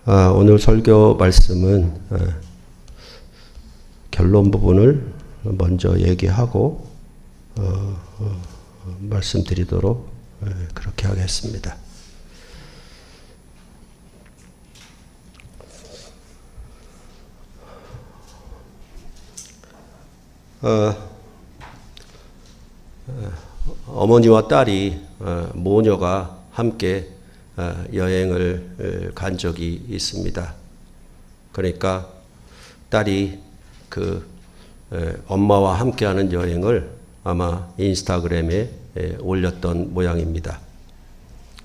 오늘 설교 말씀은 결론 부분을 먼저 얘기하고 말씀드리도록 그렇게 하겠습니다. 어머니와 딸이 모녀가 함께 여행을 간 적이 있습니다. 그러니까 딸이 엄마와 함께하는 여행을 아마 인스타그램에 올렸던 모양입니다.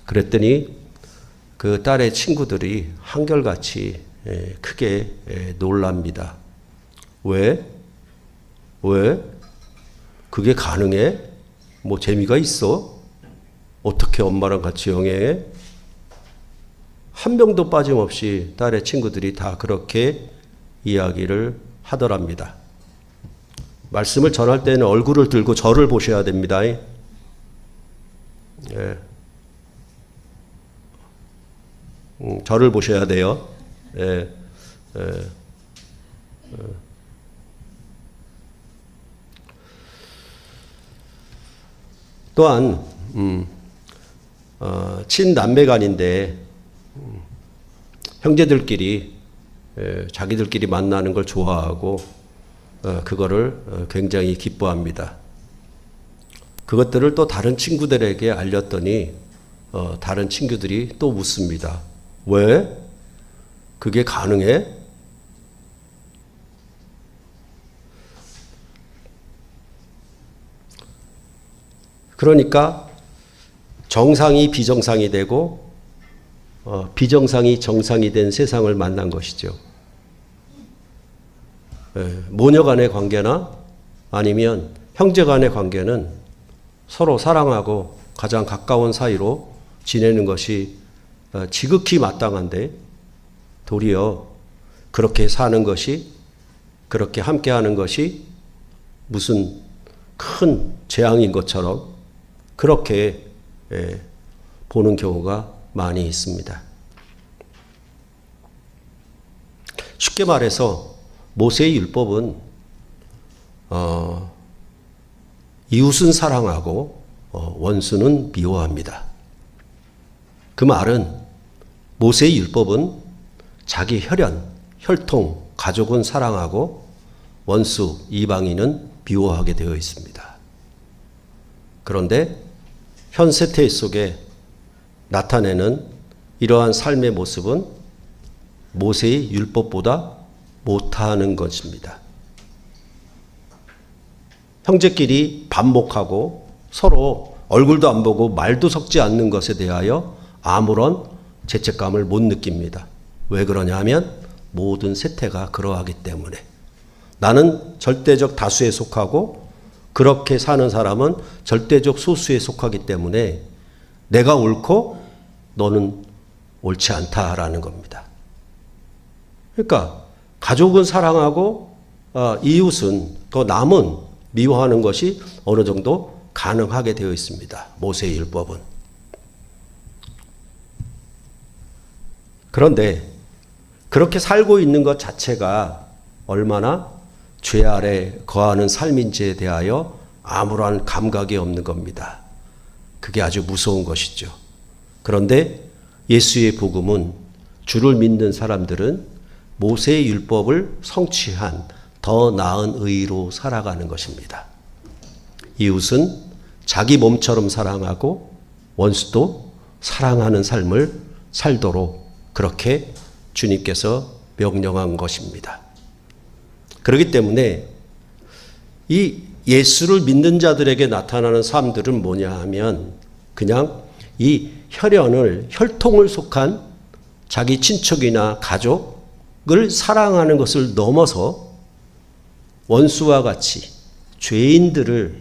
그랬더니 그 딸의 친구들이 한결같이 크게 놀랍니다. 왜? 그게 가능해? 뭐 재미가 있어? 어떻게 엄마랑 같이 여행해? 한 명도 빠짐없이 딸의 친구들이 다 그렇게 이야기를 하더랍니다. 말씀을 전할 때는 얼굴을 들고 저를 보셔야 됩니다. 예. 저를 보셔야 돼요. 예. 또한 친남매간인데 형제들끼리 자기들끼리 만나는 걸 좋아하고 그거를 굉장히 기뻐합니다. 그것들을 또 다른 친구들에게 알렸더니 다른 친구들이 또 묻습니다. 왜? 그게 가능해? 그러니까 정상이 비정상이 되고 비정상이 정상이 된 세상을 만난 것이죠. 모녀 간의 관계나 아니면 형제 간의 관계는 서로 사랑하고 가장 가까운 사이로 지내는 것이 지극히 마땅한데 도리어 그렇게 사는 것이, 그렇게 함께하는 것이 무슨 큰 재앙인 것처럼 그렇게 보는 경우가 많이 있습니다. 쉽게 말해서 모세의 율법은 이웃은 사랑하고 원수는 미워합니다. 그 말은 모세의 율법은 자기 혈연, 혈통, 가족은 사랑하고 원수, 이방인은 미워하게 되어 있습니다. 그런데 현 세태 속에 나타내는 이러한 삶의 모습은 모세의 율법보다 못하는 것입니다. 형제끼리 반목하고 서로 얼굴도 안 보고 말도 섞지 않는 것에 대하여 아무런 죄책감을 못 느낍니다. 왜 그러냐 하면 모든 세태가 그러하기 때문에. 나는 절대적 다수에 속하고 그렇게 사는 사람은 절대적 소수에 속하기 때문에 내가 옳고 너는 옳지 않다라는 겁니다. 그러니까 가족은 사랑하고 이웃은, 또 남은 미워하는 것이 어느 정도 가능하게 되어 있습니다. 모세의 율법은. 그런데 그렇게 살고 있는 것 자체가 얼마나 죄 아래 거하는 삶인지에 대하여 아무런 감각이 없는 겁니다. 그게 아주 무서운 것이죠. 그런데 예수의 복음은, 주를 믿는 사람들은 모세의 율법을 성취한 더 나은 의로 살아가는 것입니다. 이웃은 자기 몸처럼 사랑하고 원수도 사랑하는 삶을 살도록 그렇게 주님께서 명령한 것입니다. 그렇기 때문에 이 예수를 믿는 자들에게 나타나는 삶들은 뭐냐 하면 그냥 이 혈연을, 혈통을 속한 자기 친척이나 가족을 사랑하는 것을 넘어서 원수와 같이 죄인들을,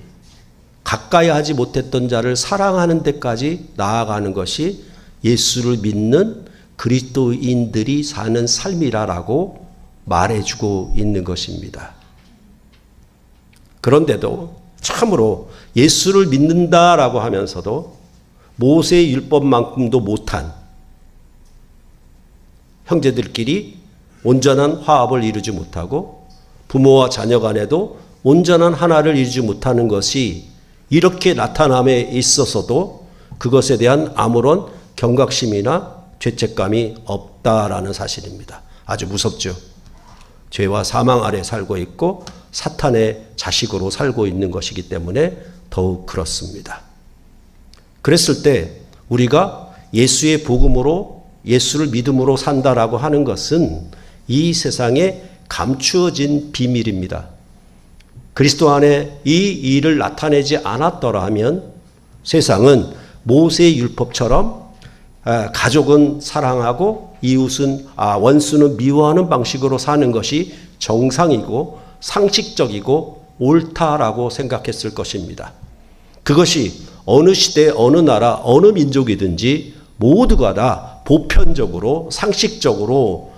가까이 하지 못했던 자를 사랑하는 데까지 나아가는 것이 예수를 믿는 그리스도인들이 사는 삶이라고 말해주고 있는 것입니다. 그런데도 참으로 예수를 믿는다라고 하면서도 모세의 율법만큼도 못한 형제들끼리 온전한 화합을 이루지 못하고 부모와 자녀 간에도 온전한 하나를 이루지 못하는 것이 이렇게 나타남에 있어서도 그것에 대한 아무런 경각심이나 죄책감이 없다라는 사실입니다. 아주 무섭죠. 죄와 사망 아래 살고 있고 사탄의 자식으로 살고 있는 것이기 때문에 더욱 그렇습니다. 그랬을 때 우리가 예수의 복음으로 예수를 믿음으로 산다라고 하는 것은 이 세상에 감추어진 비밀입니다. 그리스도 안에 이 일을 나타내지 않았더라면 세상은 모세의 율법처럼 가족은 사랑하고 이웃은 원수는 미워하는 방식으로 사는 것이 정상이고 상식적이고 옳다라고 생각했을 것입니다. 그것이 어느 시대 어느 나라 어느 민족이든지 모두가 다 보편적으로 상식적으로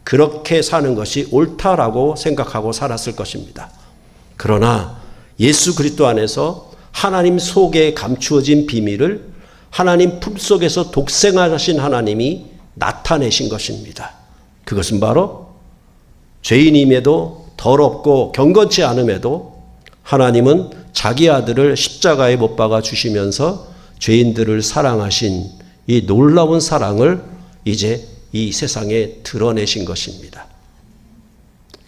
그렇게 사는 것이 옳다라고 생각하고 살았을 것입니다. 그러나 예수 그리스도 안에서 하나님 속에 감추어진 비밀을 하나님 품속에서 독생하신 하나님이 나타내신 것입니다. 그것은 바로 죄인임에도 더럽고 경건치 않음에도 하나님은 자기 아들을 십자가에 못 박아 주시면서 죄인들을 사랑하신 이 놀라운 사랑을 이제 이 세상에 드러내신 것입니다.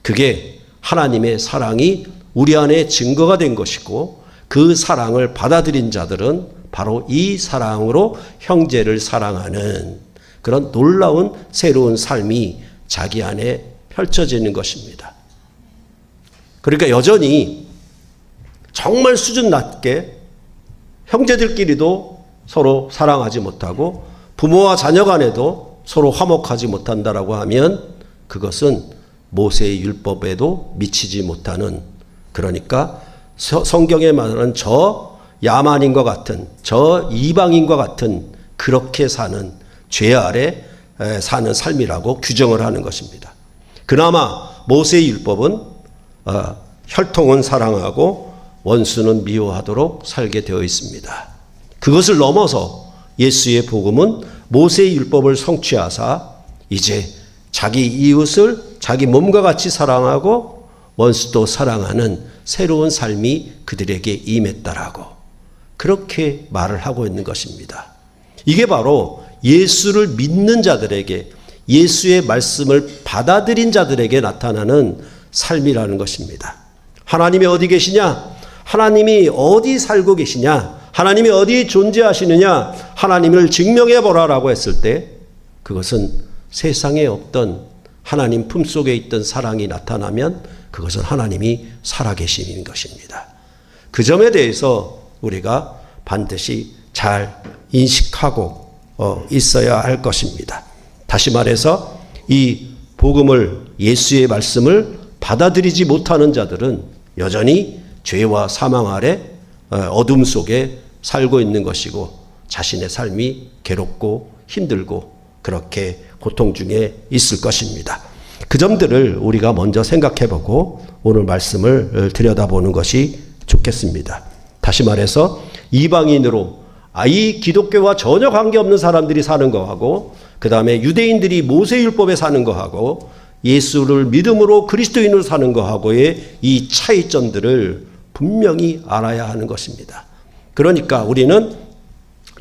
그게 하나님의 사랑이 우리 안에 증거가 된 것이고 그 사랑을 받아들인 자들은 바로 이 사랑으로 형제를 사랑하는 그런 놀라운 새로운 삶이 자기 안에 펼쳐지는 것입니다. 그러니까 여전히 정말 수준 낮게 형제들끼리도 서로 사랑하지 못하고 부모와 자녀 간에도 서로 화목하지 못한다라고 하면 그것은 모세의 율법에도 미치지 못하는, 그러니까 성경에 말하는 저 야만인과 같은 저 이방인과 같은 그렇게 사는 죄 아래 사는 삶이라고 규정을 하는 것입니다. 그나마 모세의 율법은 혈통은 사랑하고 원수는 미워하도록 살게 되어 있습니다. 그것을 넘어서 예수의 복음은 모세의 율법을 성취하사 이제 자기 이웃을 자기 몸과 같이 사랑하고 원수도 사랑하는 새로운 삶이 그들에게 임했다라고 그렇게 말을 하고 있는 것입니다. 이게 바로 예수를 믿는 자들에게, 예수의 말씀을 받아들인 자들에게 나타나는 삶이라는 것입니다. 하나님이 어디 계시냐? 하나님이 어디 살고 계시냐? 하나님이 어디 존재하시느냐? 하나님을 증명해 보라라고 했을 때 그것은 세상에 없던 하나님 품속에 있던 사랑이 나타나면 그것은 하나님이 살아계시는 것입니다. 그 점에 대해서 우리가 반드시 잘 인식하고 있어야 할 것입니다. 다시 말해서 이 복음을, 예수의 말씀을 받아들이지 못하는 자들은 여전히 죄와 사망 아래 어둠 속에 살고 있는 것이고 자신의 삶이 괴롭고 힘들고 그렇게 고통 중에 있을 것입니다. 그 점들을 우리가 먼저 생각해보고 오늘 말씀을 들여다보는 것이 좋겠습니다. 다시 말해서 이방인으로 이 기독교와 전혀 관계없는 사람들이 사는 거하고 그 다음에 유대인들이 모세율법에 사는 거하고 예수를 믿음으로 그리스도인으로 사는 거하고의 이 차이점들을 분명히 알아야 하는 것입니다. 그러니까 우리는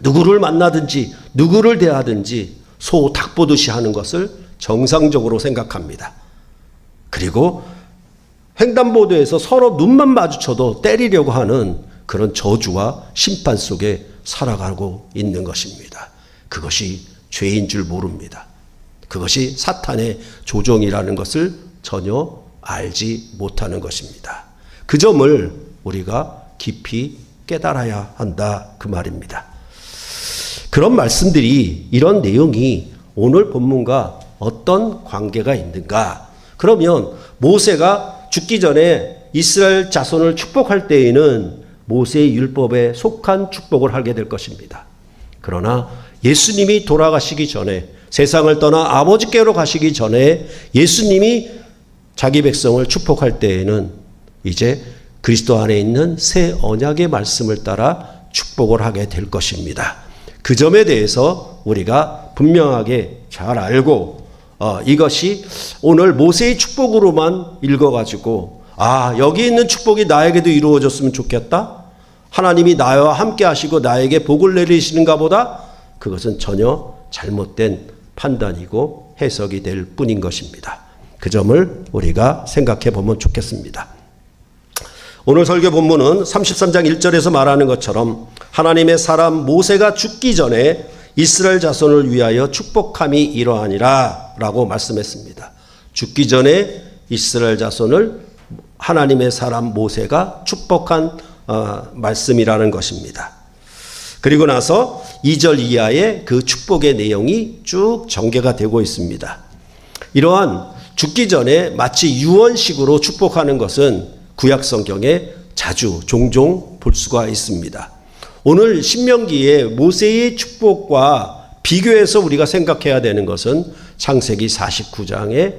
누구를 만나든지 누구를 대하든지 소 닭 보듯이 하는 것을 정상적으로 생각합니다. 그리고 횡단보도에서 서로 눈만 마주쳐도 때리려고 하는 그런 저주와 심판 속에 살아가고 있는 것입니다. 그것이 죄인 줄 모릅니다. 그것이 사탄의 조종이라는 것을 전혀 알지 못하는 것입니다. 그 점을 우리가 깊이 깨달아야 한다 그 말입니다. 그런 말씀들이, 이런 내용이 오늘 본문과 어떤 관계가 있는가? 그러면 모세가 죽기 전에 이스라엘 자손을 축복할 때에는 모세의 율법에 속한 축복을 하게 될 것입니다. 그러나 예수님이 돌아가시기 전에, 세상을 떠나 아버지께로 가시기 전에 예수님이 자기 백성을 축복할 때에는 이제 그리스도 안에 있는 새 언약의 말씀을 따라 축복을 하게 될 것입니다. 그 점에 대해서 우리가 분명하게 잘 알고 이것이 오늘 모세의 축복으로만 읽어가지고 여기 있는 축복이 나에게도 이루어졌으면 좋겠다. 하나님이 나와 함께 하시고 나에게 복을 내리시는가 보다. 그것은 전혀 잘못된 판단이고 해석이 될 뿐인 것입니다. 그 점을 우리가 생각해 보면 좋겠습니다. 오늘 설교 본문은 33장 1절에서 말하는 것처럼 하나님의 사람 모세가 죽기 전에 이스라엘 자손을 위하여 축복함이 이러하니라 라고 말씀했습니다. 죽기 전에 이스라엘 자손을 하나님의 사람 모세가 축복한 말씀이라는 것입니다. 그리고 나서 2절 이하에 그 축복의 내용이 쭉 전개가 되고 있습니다. 이러한 죽기 전에 마치 유언식으로 축복하는 것은 구약 성경에 자주 종종 볼 수가 있습니다. 오늘 신명기의 모세의 축복과 비교해서 우리가 생각해야 되는 것은 창세기 49장에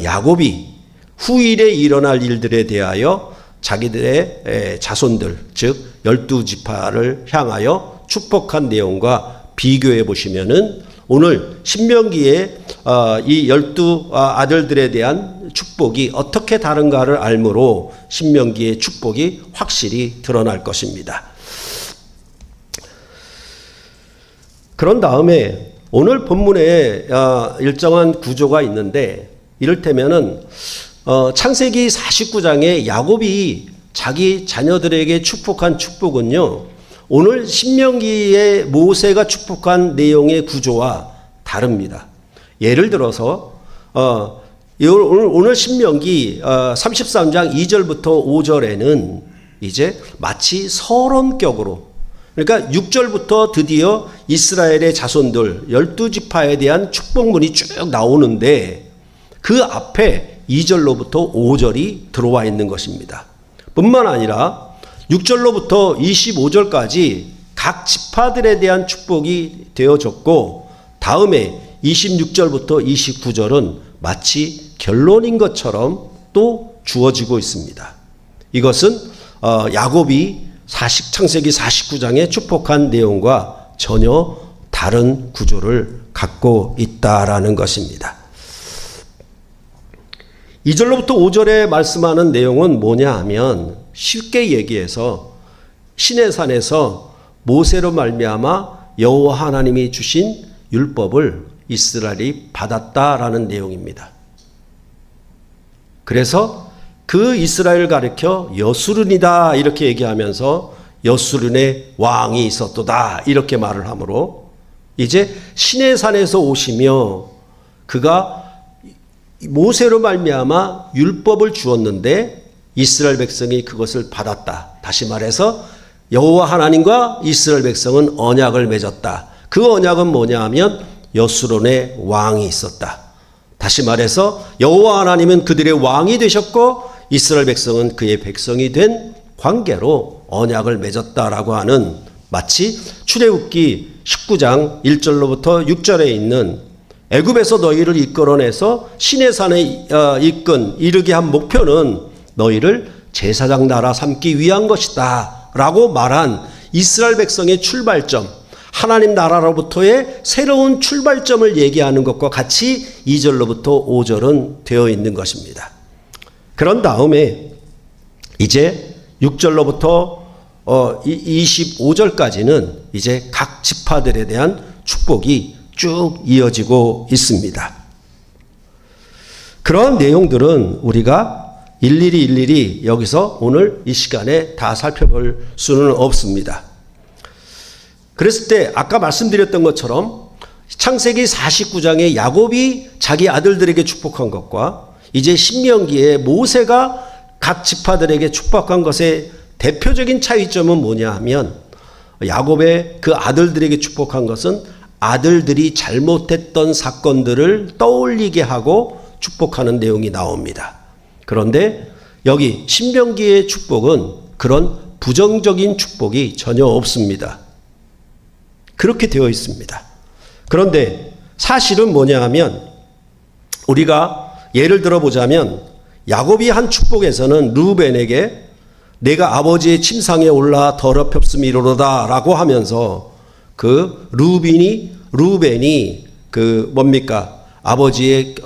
야곱이 후일에 일어날 일들에 대하여 자기들의 자손들 즉 12지파를 향하여 축복한 내용과 비교해 보시면은 오늘 신명기의 이 12 아들들에 대한 축복이 어떻게 다른가를 알므로 신명기의 축복이 확실히 드러날 것입니다. 그런 다음에 오늘 본문에 일정한 구조가 있는데 이를테면은 창세기 49장에 야곱이 자기 자녀들에게 축복한 축복은요, 오늘 신명기의 모세가 축복한 내용의 구조와 다릅니다. 예를 들어서 오늘 신명기 33장 2절부터 5절에는 이제 마치 서론격으로, 그러니까 6절부터 드디어 이스라엘의 자손들 12지파에 대한 축복문이 쭉 나오는데 그 앞에 2절로부터 5절이 들어와 있는 것입니다. 뿐만 아니라 6절로부터 25절까지 각 지파들에 대한 축복이 되어졌고 다음에 26절부터 29절은 마치 결론인 것처럼 또 주어지고 있습니다. 이것은 야곱이 창세기 49장에 축복한 내용과 전혀 다른 구조를 갖고 있다라는 것입니다. 2절로부터 5절에 말씀하는 내용은 뭐냐 하면 쉽게 얘기해서 시내산에서 모세로 말미암아 여호와 하나님이 주신 율법을 이스라엘이 받았다라는 내용입니다. 그래서 그 이스라엘을 가리켜 여수른이다 이렇게 얘기하면서 여수른의 왕이 있었도다 이렇게 말을 하므로 이제 시내산에서 오시며 그가 모세로 말미암아 율법을 주었는데 이스라엘 백성이 그것을 받았다. 다시 말해서 여호와 하나님과 이스라엘 백성은 언약을 맺었다. 그 언약은 뭐냐 하면 여수론의 왕이 있었다. 다시 말해서 여호와 하나님은 그들의 왕이 되셨고 이스라엘 백성은 그의 백성이 된 관계로 언약을 맺었다라고 하는 마치 출애굽기 19장 1절로부터 6절에 있는 애굽에서 너희를 이끌어내서 시내산에 이르게 한 목표는 너희를 제사장 나라 삼기 위한 것이다 라고 말한 이스라엘 백성의 출발점, 하나님 나라로부터의 새로운 출발점을 얘기하는 것과 같이 2절로부터 5절은 되어 있는 것입니다. 그런 다음에 이제 6절로부터 25절까지는 이제 각 지파들에 대한 축복이 쭉 이어지고 있습니다. 그런 내용들은 우리가 일일이 여기서 오늘 이 시간에 다 살펴볼 수는 없습니다. 그랬을 때 아까 말씀드렸던 것처럼 창세기 49장에 야곱이 자기 아들들에게 축복한 것과 이제 신명기에 모세가 각 지파들에게 축복한 것의 대표적인 차이점은 뭐냐 하면 야곱의 그 아들들에게 축복한 것은 아들들이 잘못했던 사건들을 떠올리게 하고 축복하는 내용이 나옵니다. 그런데 여기 신명기의 축복은 그런 부정적인 축복이 전혀 없습니다. 그렇게 되어 있습니다. 그런데 사실은 뭐냐 하면 우리가 예를 들어보자면 야곱이 한 축복에서는 르우벤에게 내가 아버지의 침상에 올라 더럽혔음이로다 라고 하면서 그 르우벤이 그 뭡니까? 아버지의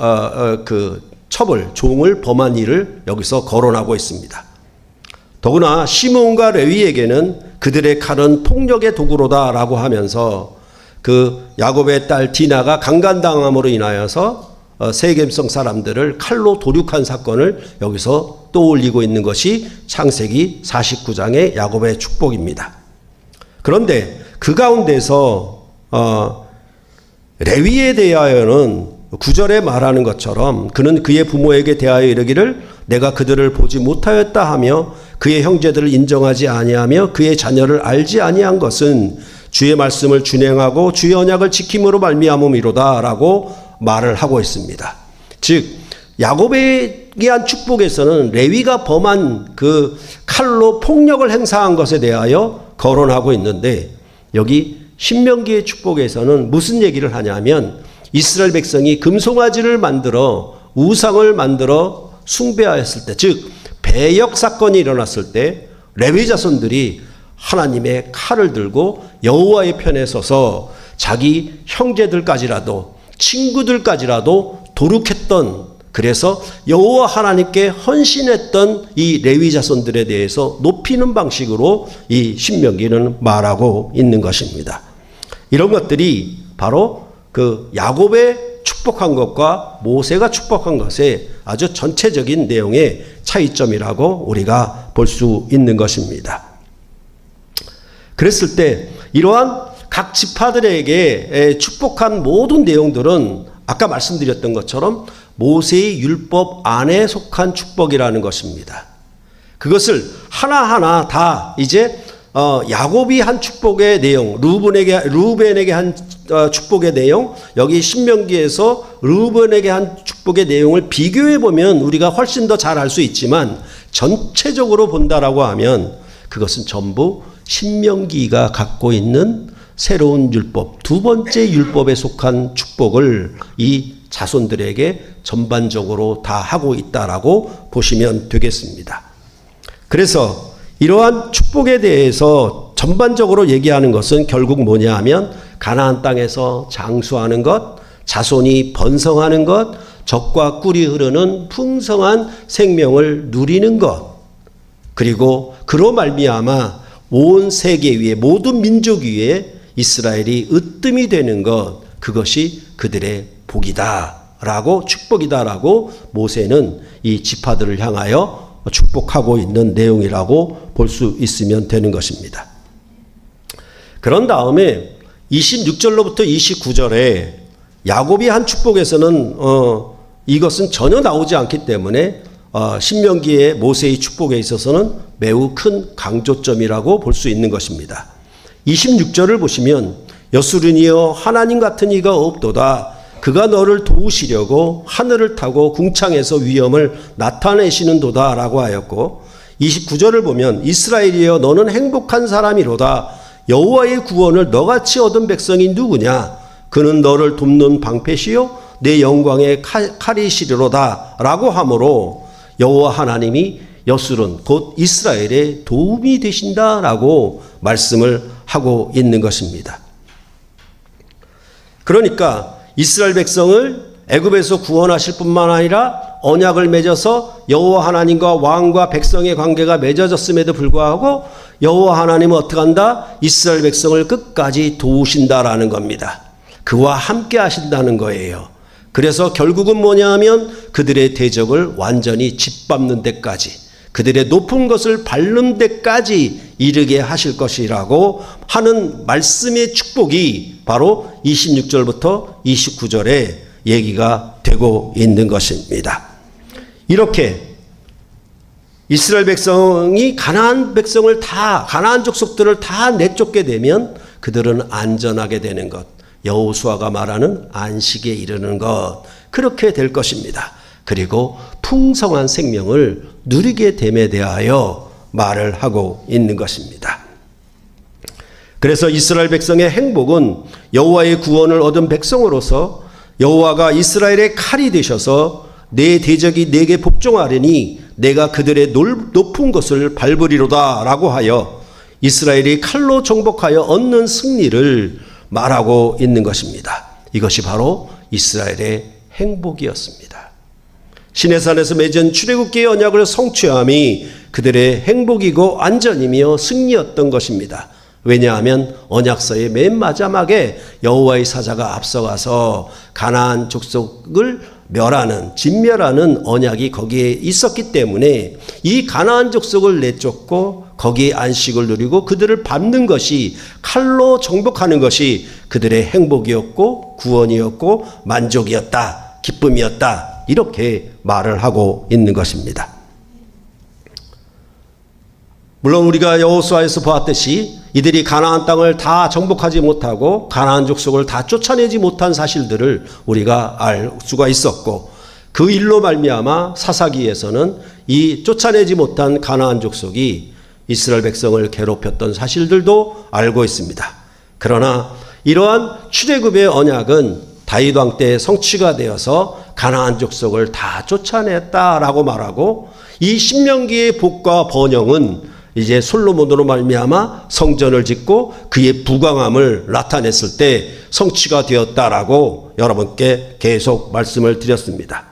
그 첩을 종을 범한 일을 여기서 거론하고 있습니다. 더구나 시므온과 레위에게는 그들의 칼은 폭력의 도구로다라고 하면서 그 야곱의 딸 디나가 강간당함으로 인하여서 세겜성 사람들을 칼로 도륙한 사건을 여기서 떠올리고 있는 것이 창세기 49장의 야곱의 축복입니다. 그런데 그 가운데서 레위에 대하여는 9절에 말하는 것처럼 그는 그의 부모에게 대하여 이르기를 내가 그들을 보지 못하였다 하며 그의 형제들을 인정하지 아니하며 그의 자녀를 알지 아니한 것은 주의 말씀을 준행하고 주의 언약을 지킴으로 말미암음이로다 라고 말을 하고 있습니다. 즉 야곱에 대한 축복에서는 레위가 범한 그 칼로 폭력을 행사한 것에 대하여 거론하고 있는데 여기 신명기의 축복에서는 무슨 얘기를 하냐면 이스라엘 백성이 금송아지를 만들어 우상을 만들어 숭배하였을 때, 즉 배역 사건이 일어났을 때 레위 자손들이 하나님의 칼을 들고 여호와의 편에 서서 자기 형제들까지라도 친구들까지라도 도륙했던, 그래서 여호와 하나님께 헌신했던 이 레위 자손들에 대해서 높이는 방식으로 이 신명기는 말하고 있는 것입니다. 이런 것들이 바로 그 야곱의 축복한 것과 모세가 축복한 것의 아주 전체적인 내용의 차이점이라고 우리가 볼 수 있는 것입니다. 그랬을 때 이러한 각 지파들에게 축복한 모든 내용들은 아까 말씀드렸던 것처럼 모세의 율법 안에 속한 축복이라는 것입니다. 그것을 하나하나 다 이제 야곱이 한 축복의 내용, 루벤에게 한 축복의 내용, 여기 신명기에서 루벤에게 한 축복의 내용을 비교해 보면 우리가 훨씬 더 잘 알 수 있지만 전체적으로 본다라고 하면 그것은 전부 신명기가 갖고 있는 새로운 율법, 두 번째 율법에 속한 축복을 이 자손들에게 전반적으로 다 하고 있다라고 보시면 되겠습니다. 그래서 이러한 축복에 대해서 전반적으로 얘기하는 것은 결국 뭐냐 하면 가나안 땅에서 장수하는 것, 자손이 번성하는 것, 젖과 꿀이 흐르는 풍성한 생명을 누리는 것, 그리고 그로 말미암아 온 세계 위에 모든 민족 위에 이스라엘이 으뜸이 되는 것, 그것이 그들의 복이다라고 축복이다라고 모세는 이 지파들을 향하여 축복하고 있는 내용이라고 볼 수 있으면 되는 것입니다. 그런 다음에 26절로부터 29절에 야곱이 한 축복에서는 이것은 전혀 나오지 않기 때문에 신명기의 모세의 축복에 있어서는 매우 큰 강조점이라고 볼 수 있는 것입니다. 26절을 보시면 여수르니여 하나님 같은 이가 없도다. 그가 너를 도우시려고 하늘을 타고 궁창에서 위엄을 나타내시는도다 라고 하였고, 29절을 보면 이스라엘이여 너는 행복한 사람이로다. 여호와의 구원을 너같이 얻은 백성이 누구냐? 그는 너를 돕는 방패시요 내 영광의 칼이시리로다 라고 하므로 여호와 하나님이 여술은 곧 이스라엘의 도움이 되신다라고 말씀을 하고 있는 것입니다. 그러니까 이스라엘 백성을 애굽에서 구원하실 뿐만 아니라 언약을 맺어서 여호와 하나님과 왕과 백성의 관계가 맺어졌음에도 불구하고 여호와 하나님은 어떻게 한다? 이스라엘 백성을 끝까지 도우신다라는 겁니다. 그와 함께 하신다는 거예요. 그래서 결국은 뭐냐 하면 그들의 대적을 완전히 짓밟는 데까지, 그들의 높은 것을 밟는 데까지 이르게 하실 것이라고 하는 말씀의 축복이 바로 26절부터 29절에 얘기가 되고 있는 것입니다. 이렇게 이스라엘 백성이 가나안 백성을 다, 가나안 족속들을 다 내쫓게 되면 그들은 안전하게 되는 것, 여호수아가 말하는 안식에 이르는 것, 그렇게 될 것입니다. 그리고 풍성한 생명을 누리게 됨에 대하여 말을 하고 있는 것입니다. 그래서 이스라엘 백성의 행복은 여호와의 구원을 얻은 백성으로서 여호와가 이스라엘의 칼이 되셔서 내 대적이 내게 복종하려니 내가 그들의 높은 것을 밟으리로다 라고 하여 이스라엘이 칼로 정복하여 얻는 승리를 말하고 있는 것입니다. 이것이 바로 이스라엘의 행복이었습니다. 시내산에서 맺은 출애굽기의 언약을 성취함이 그들의 행복이고 안전이며 승리였던 것입니다. 왜냐하면 언약서의 맨 마지막에 여호와의 사자가 앞서가서 가나안 족속을 진멸하는 언약이 거기에 있었기 때문에 이 가나안 족속을 내쫓고 거기에 안식을 누리고 그들을 밟는 것이, 칼로 정복하는 것이 그들의 행복이었고 구원이었고 만족이었다, 기쁨이었다, 이렇게 말을 하고 있는 것입니다. 물론 우리가 여호수아에서 보았듯이 이들이 가나안 땅을 다 정복하지 못하고 가나안 족속을 다 쫓아내지 못한 사실들을 우리가 알 수가 있었고, 그 일로 말미암아 사사기에서는 이 쫓아내지 못한 가나안 족속이 이스라엘 백성을 괴롭혔던 사실들도 알고 있습니다. 그러나 이러한 출애굽의 언약은 다윗 왕 때 성취가 되어서 가나안 족속을 다 쫓아냈다라고 말하고, 이 신명기의 복과 번영은 이제 솔로몬으로 말미암아 성전을 짓고 그의 부강함을 나타냈을 때 성취가 되었다라고 여러분께 계속 말씀을 드렸습니다.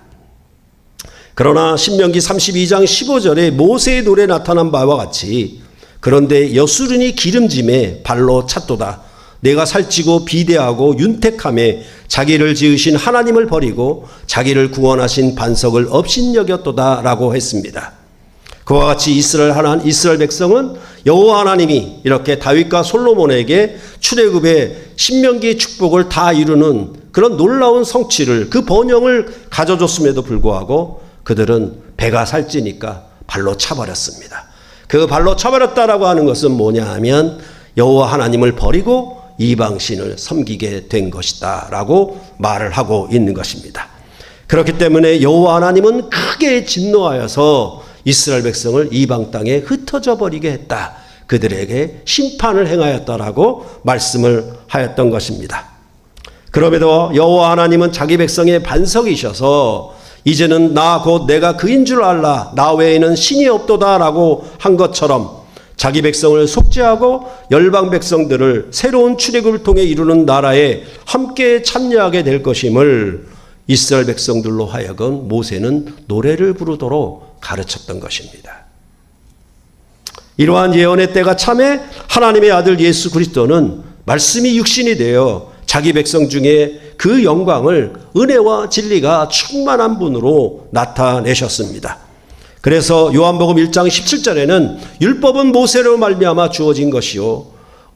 그러나 신명기 32장 15절에 모세의 노래 나타난 바와 같이, 그런데 여수르니 기름짐에 발로 찼도다. 내가 살찌고 비대하고 윤택함에 자기를 지으신 하나님을 버리고 자기를 구원하신 반석을 업신여겼도다 라고 했습니다. 그와 같이 이스라엘 백성은 여호와 하나님이 이렇게 다윗과 솔로몬에게 출애굽의 신명기의 축복을 다 이루는 그런 놀라운 성취를, 그 번영을 가져줬음에도 불구하고 그들은 배가 살찌니까 발로 차버렸습니다. 그 발로 차버렸다라고 하는 것은 뭐냐 하면 여호와 하나님을 버리고 이방신을 섬기게 된 것이다 라고 말을 하고 있는 것입니다. 그렇기 때문에 여호와 하나님은 크게 진노하여서 이스라엘 백성을 이방 땅에 흩어져 버리게 했다, 그들에게 심판을 행하였다라고 말씀을 하였던 것입니다. 그럼에도 여호와 하나님은 자기 백성의 반석이셔서 이제는 나 곧 내가 그인 줄 알라, 나 외에는 신이 없도다라고 한 것처럼 자기 백성을 속죄하고 열방 백성들을 새로운 출애굽을 통해 이루는 나라에 함께 참여하게 될 것임을 이스라엘 백성들로 하여금 모세는 노래를 부르도록 가르쳤던 것입니다. 이러한 예언의 때가 참에 하나님의 아들 예수 그리스도는 말씀이 육신이 되어 자기 백성 중에 그 영광을 은혜와 진리가 충만한 분으로 나타내셨습니다. 그래서 요한복음 1장 17절에는 율법은 모세로 말미암아 주어진 것이요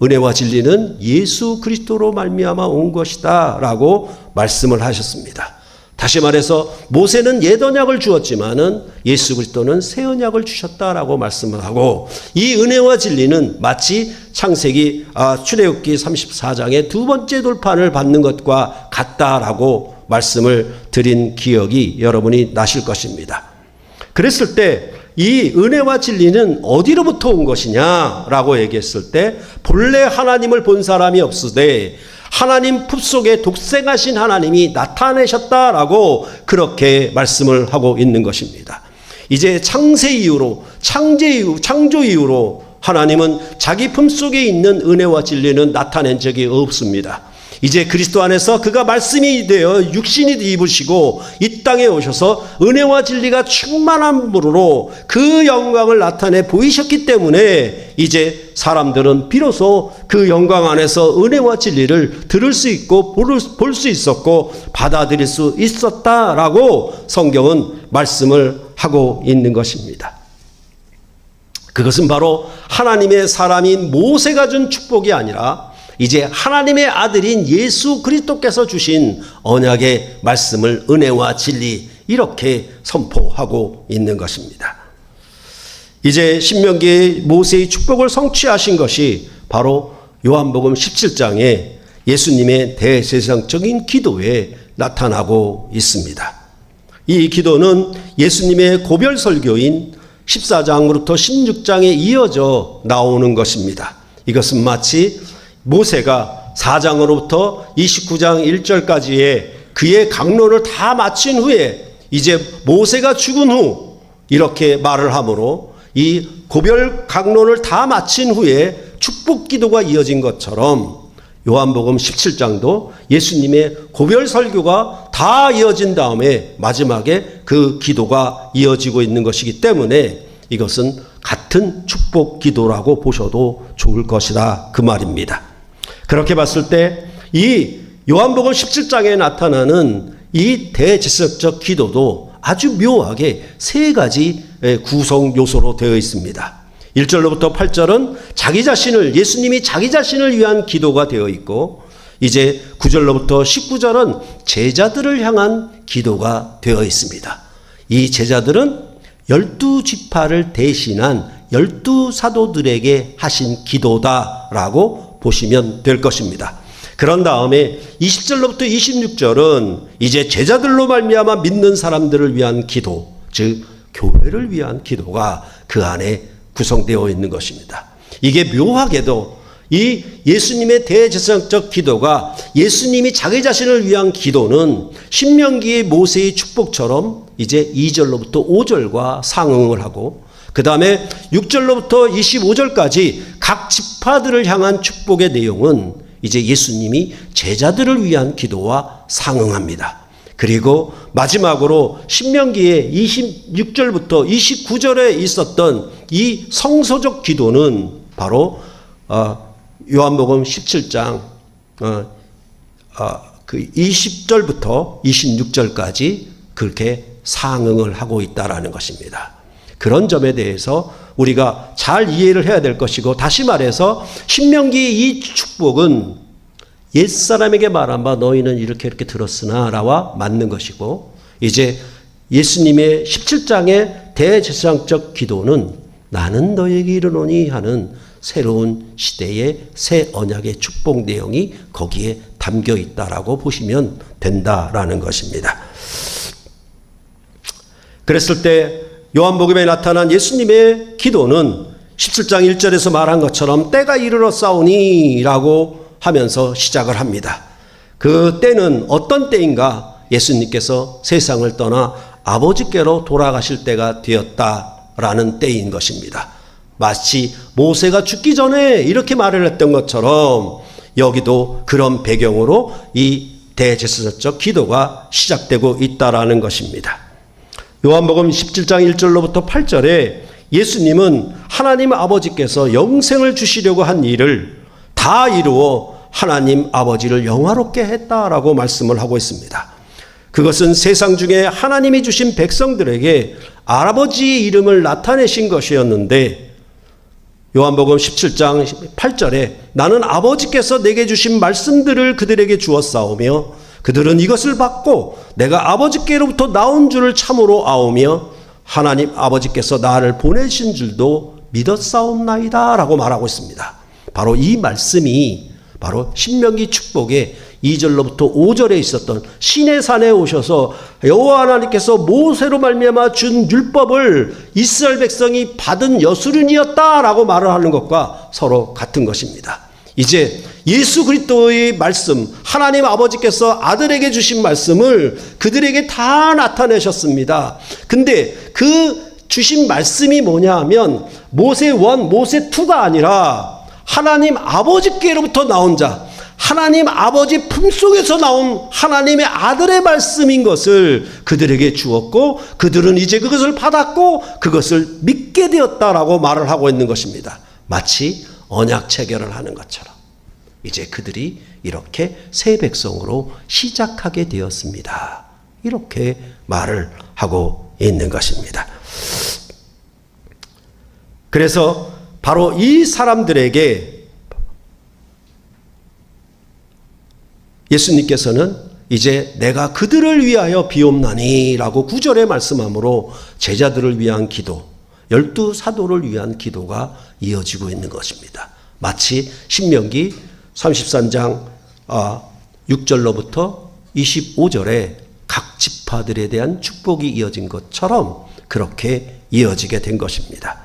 은혜와 진리는 예수 그리스도로 말미암아 온 것이다 라고 말씀을 하셨습니다. 다시 말해서 모세는 옛 언약을 주었지만은 예수 그리스도는 새 언약을 주셨다라고 말씀을 하고, 이 은혜와 진리는 마치 창세기 출애굽기 34장의 두 번째 돌판을 받는 것과 같다라고 말씀을 드린 기억이 여러분이 나실 것입니다. 그랬을 때 이 은혜와 진리는 어디로부터 온 것이냐라고 얘기했을 때, 본래 하나님을 본 사람이 없으되 하나님 품속에 독생하신 하나님이 나타내셨다라고 그렇게 말씀을 하고 있는 것입니다. 이제 창조 이후로 하나님은 자기 품속에 있는 은혜와 진리는 나타낸 적이 없습니다. 이제 그리스도 안에서 그가 말씀이 되어 육신이 입으시고 이 땅에 오셔서 은혜와 진리가 충만한 분으로 그 영광을 나타내 보이셨기 때문에 이제 사람들은 비로소 그 영광 안에서 은혜와 진리를 들을 수 있고 볼 수 있었고 받아들일 수 있었다라고 성경은 말씀을 하고 있는 것입니다. 그것은 바로 하나님의 사람인 모세가 준 축복이 아니라 이제 하나님의 아들인 예수 그리스도께서 주신 언약의 말씀을 은혜와 진리 이렇게 선포하고 있는 것입니다. 이제 신명기의 모세의 축복을 성취하신 것이 바로 요한복음 17장에 예수님의 대제사장적인 기도에 나타나고 있습니다. 이 기도는 예수님의 고별 설교인 14장으로부터 16장에 이어져 나오는 것입니다. 이것은 마치 모세가 4장으로부터 29장 1절까지의 그의 강론을 다 마친 후에 이제 모세가 죽은 후 이렇게 말을 하므로 이 고별 강론을 다 마친 후에 축복 기도가 이어진 것처럼 요한복음 17장도 예수님의 고별 설교가 다 이어진 다음에 마지막에 그 기도가 이어지고 있는 것이기 때문에 이것은 같은 축복 기도라고 보셔도 좋을 것이다, 그 말입니다. 그렇게 봤을 때 이 요한복음 17장에 나타나는 이 대제사장적 기도도 아주 묘하게 세 가지 구성 요소로 되어 있습니다. 1절로부터 8절은 자기 자신을, 예수님이 자기 자신을 위한 기도가 되어 있고, 이제 9절로부터 19절은 제자들을 향한 기도가 되어 있습니다. 이 제자들은 12지파를 대신한 12사도들에게 하신 기도다라고 보시면 될 것입니다. 그런 다음에 20절로부터 26절은 이제 제자들로 말미암아 믿는 사람들을 위한 기도, 즉 교회를 위한 기도가 그 안에 구성되어 있는 것입니다. 이게 묘하게도 이 예수님의 대제사장적 기도가, 예수님이 자기 자신을 위한 기도는 신명기의 모세의 축복처럼 이제 2절로부터 5절과 상응을 하고, 그 다음에 6절로부터 25절까지 각 지파들을 향한 축복의 내용은 이제 예수님이 제자들을 위한 기도와 상응합니다. 그리고 마지막으로 신명기의 26절부터 29절에 있었던 이 성소적 기도는 바로 요한복음 17장 그 20절부터 26절까지 그렇게 상응을 하고 있다라는 것입니다. 그런 점에 대해서 우리가 잘 이해를 해야 될 것이고, 다시 말해서 신명기 이 축복은 옛사람에게 말한 바 너희는 이렇게 들었으나 라와 맞는 것이고, 이제 예수님의 17장의 대제사장적 기도는 나는 너에게 이르노니 하는 새로운 시대의 새 언약의 축복 내용이 거기에 담겨 있다라고 보시면 된다라는 것입니다. 그랬을 때 요한복음에 나타난 예수님의 기도는 17장 1절에서 말한 것처럼 때가 이르렀사오니 라고 하면서 시작을 합니다. 그 때는 어떤 때인가? 예수님께서 세상을 떠나 아버지께로 돌아가실 때가 되었다라는 때인 것입니다. 마치 모세가 죽기 전에 이렇게 말을 했던 것처럼 여기도 그런 배경으로 이 대제사장적 기도가 시작되고 있다라는 것입니다. 요한복음 17장 1절로부터 8절에 예수님은 하나님 아버지께서 영생을 주시려고 한 일을 다 이루어 하나님 아버지를 영화롭게 했다라고 말씀을 하고 있습니다. 그것은 세상 중에 하나님이 주신 백성들에게 아버지의 이름을 나타내신 것이었는데, 요한복음 17장 8절에 나는 아버지께서 내게 주신 말씀들을 그들에게 주었사오며 그들은 이것을 받고 내가 아버지께로부터 나온 줄을 참으로 아오며 하나님 아버지께서 나를 보내신 줄도 믿었사옵나이다 라고 말하고 있습니다. 바로 이 말씀이 바로 신명기 축복의 2절로부터 5절에 있었던 시내산에 오셔서 여호와 하나님께서 모세로 말미암아 준 율법을 이스라엘 백성이 받은 여수륜이었다라고 말을 하는 것과 서로 같은 것입니다. 이제 예수 그리스도의 말씀, 하나님 아버지께서 아들에게 주신 말씀을 그들에게 다 나타내셨습니다. 근데 그 주신 말씀이 뭐냐 하면 모세 1, 모세 2가 아니라 하나님 아버지께로부터 나온 자, 하나님 아버지 품속에서 나온 하나님의 아들의 말씀인 것을 그들에게 주었고, 그들은 이제 그것을 받았고 그것을 믿게 되었다라고 말을 하고 있는 것입니다. 마치 언약 체결을 하는 것처럼 이제 그들이 이렇게 새 백성으로 시작하게 되었습니다. 이렇게 말을 하고 있는 것입니다. 그래서 바로 이 사람들에게 예수님께서는 이제 내가 그들을 위하여 비옵나니 라고 9절에 말씀하므로 제자들을 위한 기도, 12사도를 위한 기도가 이어지고 있는 것입니다. 마치 신명기 33장 6절로부터 25절에 각 지파들에 대한 축복이 이어진 것처럼 그렇게 이어지게 된 것입니다.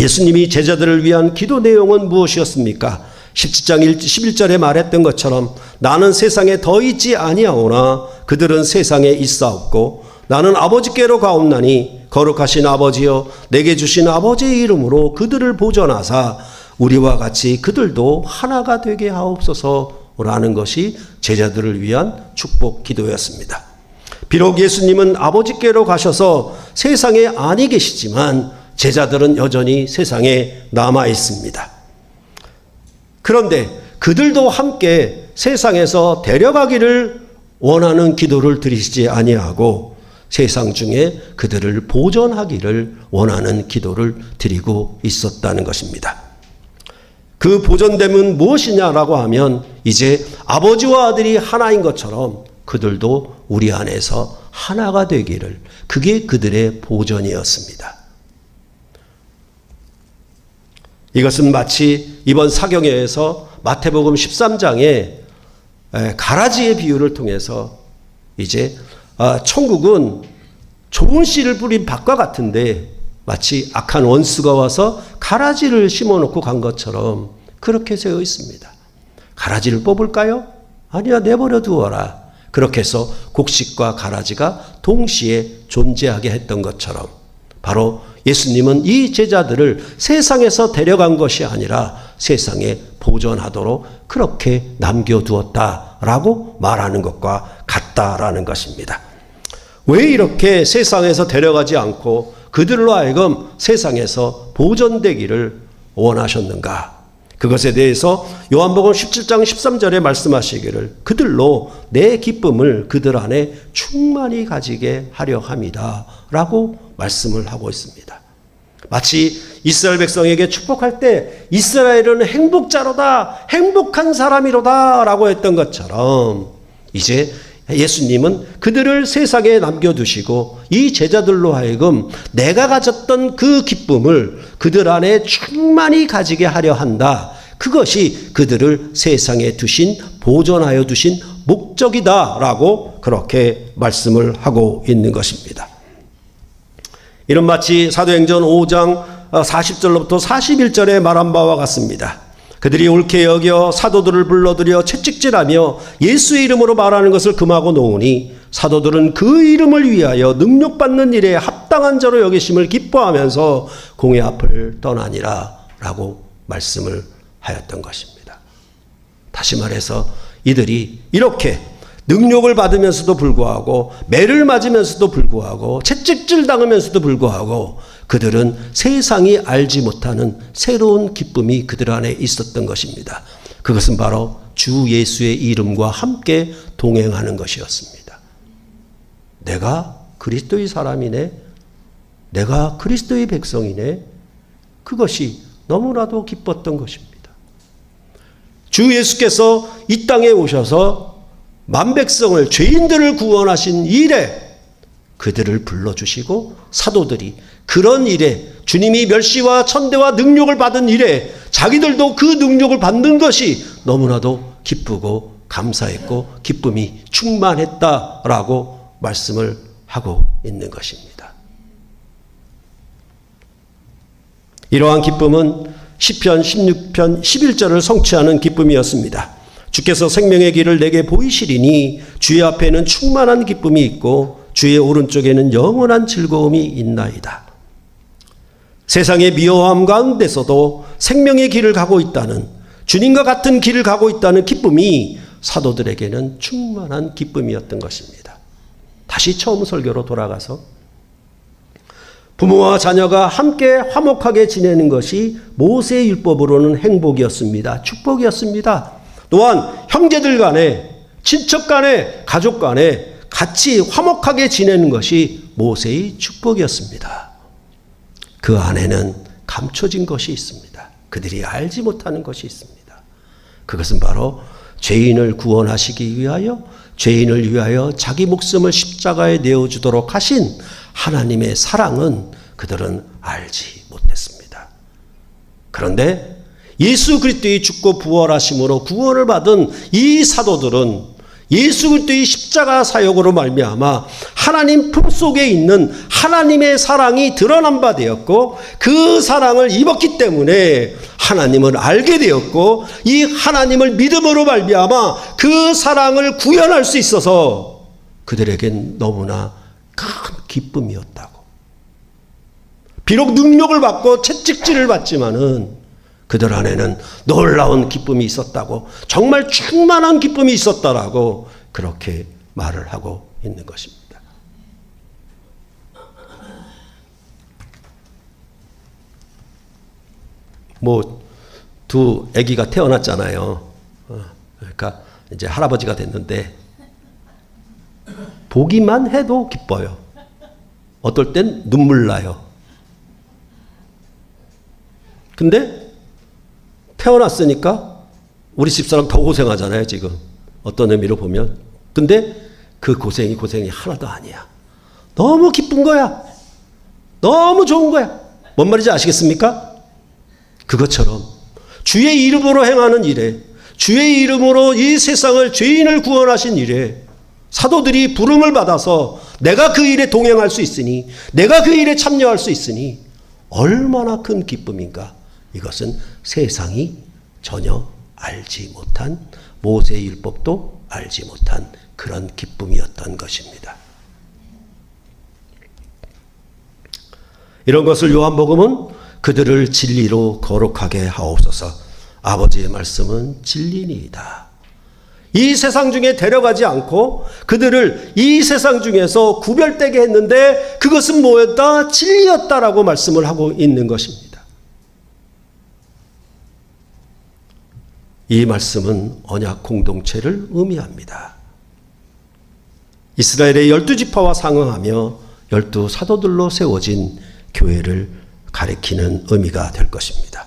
예수님이 제자들을 위한 기도 내용은 무엇이었습니까? 17장 11절에 말했던 것처럼 나는 세상에 더 있지 아니하오나 그들은 세상에 있사옵고 나는 아버지께로 가옵나니 거룩하신 아버지여 내게 주신 아버지의 이름으로 그들을 보존하사 우리와 같이 그들도 하나가 되게 하옵소서 라는 것이 제자들을 위한 축복 기도였습니다. 비록 예수님은 아버지께로 가셔서 세상에 아니 계시지만 제자들은 여전히 세상에 남아 있습니다. 그런데 그들도 함께 세상에서 데려가기를 원하는 기도를 드리지 아니하고 세상 중에 그들을 보존하기를 원하는 기도를 드리고 있었다는 것입니다. 그 보존됨은 무엇이냐라고 하면 이제 아버지와 아들이 하나인 것처럼 그들도 우리 안에서 하나가 되기를, 그게 그들의 보존이었습니다. 이것은 마치 이번 사경회에서 마태복음 13장에 가라지의 비유를 통해서 이제 천국은 좋은 씨를 뿌린 밭과 같은데 마치 악한 원수가 와서 가라지를 심어놓고 간 것처럼 그렇게 되어 있습니다. 가라지를 뽑을까요? 아니야, 내버려 두어라. 그렇게 해서 곡식과 가라지가 동시에 존재하게 했던 것처럼 바로 예수님은 이 제자들을 세상에서 데려간 것이 아니라 세상에 보존하도록 그렇게 남겨두었다라고 말하는 것과 같다라는 것입니다. 왜 이렇게 세상에서 데려가지 않고 그들로 하여금 세상에서 보존되기를 원하셨는가? 그것에 대해서 요한복음 17장 13절에 말씀하시기를 그들로 내 기쁨을 그들 안에 충만히 가지게 하려 함이다 라고 말씀을 하고 있습니다. 마치 이스라엘 백성에게 축복할 때 이스라엘은 행복자로다, 행복한 사람이로다 라고 했던 것처럼 이제 예수님은 그들을 세상에 남겨두시고 이 제자들로 하여금 내가 가졌던 그 기쁨을 그들 안에 충만히 가지게 하려 한다. 그것이 그들을 세상에 두신, 보존하여 두신 목적이다 라고 그렇게 말씀을 하고 있는 것입니다. 이는 마치 사도행전 5장 40절로부터 41절에 말한 바와 같습니다. 그들이 옳게 여겨 사도들을 불러들여 채찍질하며 예수의 이름으로 말하는 것을 금하고 놓으니 사도들은 그 이름을 위하여 능력받는 일에 합당한 자로 여기심을 기뻐하면서 공회 앞을 떠나니라 라고 말씀을 하였던 것입니다. 다시 말해서 이들이 이렇게 능력을 받으면서도 불구하고 매를 맞으면서도 불구하고 채찍질 당하면서도 불구하고 그들은 세상이 알지 못하는 새로운 기쁨이 그들 안에 있었던 것입니다. 그것은 바로 주 예수의 이름과 함께 동행하는 것이었습니다. 내가 그리스도의 사람이네, 내가 그리스도의 백성이네, 그것이 너무나도 기뻤던 것입니다. 주 예수께서 이 땅에 오셔서 만백성을, 죄인들을 구원하신 일에 그들을 불러주시고 사도들이 그런 일에 주님이 멸시와 천대와 능력을 받은 일에 자기들도 그 능력을 받는 것이 너무나도 기쁘고 감사했고 기쁨이 충만했다라고 말씀을 하고 있는 것입니다. 이러한 기쁨은 시편 16편 11절을 성취하는 기쁨이었습니다. 주께서 생명의 길을 내게 보이시리니 주의 앞에는 충만한 기쁨이 있고 주의 오른쪽에는 영원한 즐거움이 있나이다. 세상의 미워함 가운데서도 생명의 길을 가고 있다는, 주님과 같은 길을 가고 있다는 기쁨이 사도들에게는 충만한 기쁨이었던 것입니다. 다시 처음 설교로 돌아가서 부모와 자녀가 함께 화목하게 지내는 것이 모세의 율법으로는 행복이었습니다. 축복이었습니다. 또한 형제들 간에, 친척 간에, 가족 간에 같이 화목하게 지내는 것이 모세의 축복이었습니다. 그 안에는 감춰진 것이 있습니다. 그들이 알지 못하는 것이 있습니다. 그것은 바로 죄인을 구원하시기 위하여, 죄인을 위하여 자기 목숨을 십자가에 내어주도록 하신 하나님의 사랑은 그들은 알지 못했습니다. 그런데 예수 그리스도의 죽고 부활하심으로 구원을 받은 이 사도들은 예수 그리스도의 십자가 사역으로 말미암아 하나님 품속에 있는 하나님의 사랑이 드러난 바 되었고 그 사랑을 입었기 때문에 하나님을 알게 되었고 이 하나님을 믿음으로 말미암아 그 사랑을 구현할 수 있어서 그들에겐 너무나 큰 기쁨이었다고. 비록 능력을 받고 채찍질을 받지만은 그들 안에는 놀라운 기쁨이 있었다고, 정말 충만한 기쁨이 있었다라고 그렇게 말을 하고 있는 것입니다. 두 아기가 태어났잖아요. 그러니까 이제 할아버지가 됐는데 보기만 해도 기뻐요. 어떨 땐 눈물 나요. 근데 태어났으니까 우리 집사람 더 고생하잖아요, 지금. 어떤 의미로 보면. 근데 그 고생이 하나도 아니야. 너무 기쁜 거야. 너무 좋은 거야. 뭔 말인지 아시겠습니까? 그것처럼 주의 이름으로 행하는 일에, 주의 이름으로 이 세상을, 죄인을 구원하신 일에 사도들이 부름을 받아서 내가 그 일에 동행할 수 있으니, 내가 그 일에 참여할 수 있으니 얼마나 큰 기쁨인가. 이것은 세상이 전혀 알지 못한, 모세의 율법도 알지 못한 그런 기쁨이었던 것입니다. 이런 것을 요한복음은 그들을 진리로 거룩하게 하옵소서. 아버지의 말씀은 진리니이다. 이 세상 중에 데려가지 않고 그들을 이 세상 중에서 구별되게 했는데 그것은 뭐였다? 진리였다라고 말씀을 하고 있는 것입니다. 이 말씀은 언약 공동체를 의미합니다. 이스라엘의 12지파와 상응하며 12사도들로 세워진 교회를 가리키는 의미가 될 것입니다.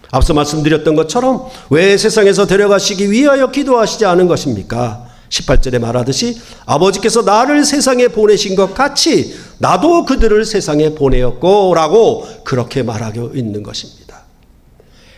앞서 말씀드렸던 것처럼 왜 세상에서 데려가시기 위하여 기도하시지 않은 것입니까? 18절에 말하듯이 아버지께서 나를 세상에 보내신 것 같이 나도 그들을 세상에 보내었고 라고 그렇게 말하고 있는 것입니다.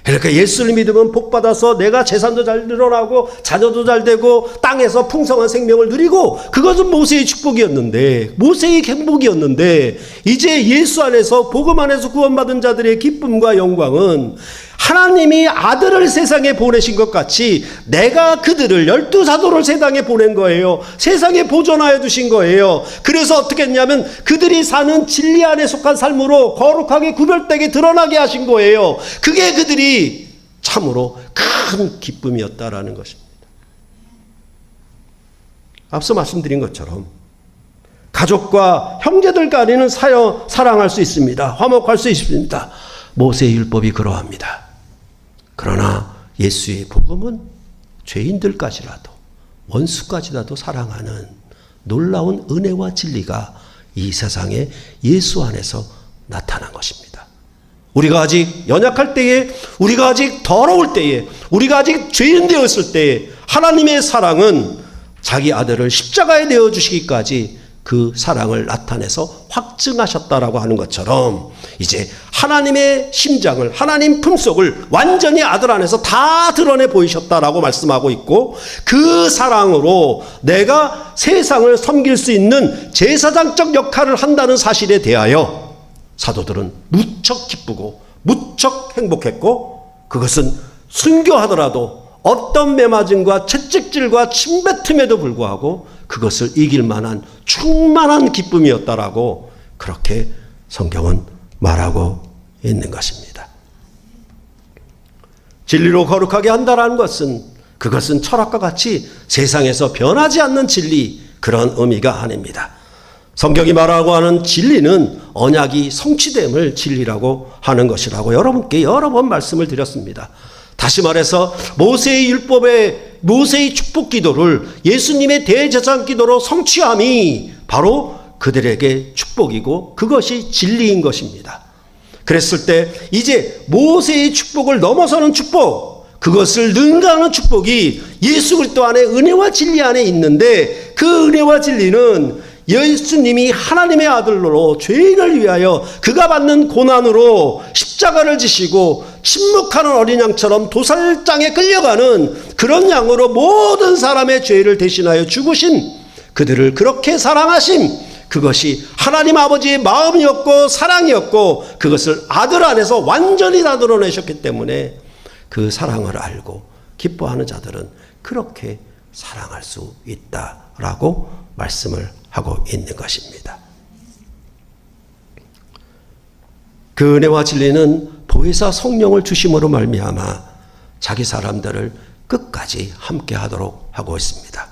그러니까 예수를 믿으면 복받아서 내가 재산도 잘 늘어나고 자녀도 잘 되고 땅에서 풍성한 생명을 누리고, 그것은 모세의 축복이었는데, 모세의 행복이었는데, 이제 예수 안에서, 복음 안에서 구원받은 자들의 기쁨과 영광은 하나님이 아들을 세상에 보내신 것 같이 내가 그들을 12사도를 세상에 보낸 거예요. 세상에 보존하여 두신 거예요. 그래서 어떻게 했냐면 그들이 사는 진리 안에 속한 삶으로 거룩하게 구별되게 드러나게 하신 거예요. 그게 그들이 참으로 큰 기쁨이었다라는 것입니다. 앞서 말씀드린 것처럼 가족과 형제들 간에는 사랑할 수 있습니다. 화목할 수 있습니다. 모세의 율법이 그러합니다. 그러나 예수의 복음은 죄인들까지라도, 원수까지라도 사랑하는 놀라운 은혜와 진리가 이 세상에 예수 안에서 나타난 것입니다. 우리가 아직 연약할 때에, 우리가 아직 더러울 때에, 우리가 아직 죄인 되었을 때에 하나님의 사랑은 자기 아들을 십자가에 내어주시기까지 그 사랑을 나타내서 확증하셨다라고 하는 것처럼 이제 하나님의 심장을, 하나님 품속을 완전히 아들 안에서 다 드러내 보이셨다라고 말씀하고 있고, 그 사랑으로 내가 세상을 섬길 수 있는 제사장적 역할을 한다는 사실에 대하여 사도들은 무척 기쁘고 무척 행복했고, 그것은 순교하더라도 어떤 매맞음과 채찍질과 침뱉음에도 불구하고 그것을 이길 만한 충만한 기쁨이었다라고 그렇게 성경은 말하고 있는 것입니다. 진리로 거룩하게 한다라는 것은, 그것은 철학과 같이 세상에서 변하지 않는 진리, 그런 의미가 아닙니다. 성경이 말하고 하는 진리는 언약이 성취됨을 진리라고 하는 것이라고 여러분께 여러 번 말씀을 드렸습니다. 다시 말해서 모세의 율법의, 모세의 축복 기도를 예수님의 대제사장 기도로 성취함이 바로 그들에게 축복이고 그것이 진리인 것입니다. 그랬을 때 이제 모세의 축복을 넘어서는 축복, 그것을 능가하는 축복이 예수 그리스도 안에 은혜와 진리 안에 있는데, 그 은혜와 진리는 예수님이 하나님의 아들로 죄인을 위하여 그가 받는 고난으로 십자가를 지시고 침묵하는 어린 양처럼 도살장에 끌려가는 그런 양으로 모든 사람의 죄를 대신하여 죽으신, 그들을 그렇게 사랑하심, 그것이 하나님 아버지의 마음이었고 사랑이었고, 그것을 아들 안에서 완전히 다 드러내셨기 때문에 그 사랑을 알고 기뻐하는 자들은 그렇게 사랑할 수 있다라고 말씀을 하고 있는 것입니다. 그 은혜와 진리는 보혜사 성령을 주심으로 말미암아 자기 사람들을 끝까지 함께 하도록 하고 있습니다.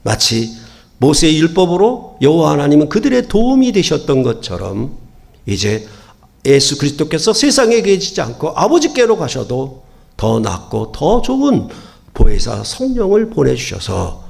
마치 모세의 율법으로 여호와 하나님은 그들의 도움이 되셨던 것처럼 이제 예수 그리스도께서 세상에 계시지 않고 아버지께로 가셔도 더 낫고 더 좋은 보혜사 성령을 보내주셔서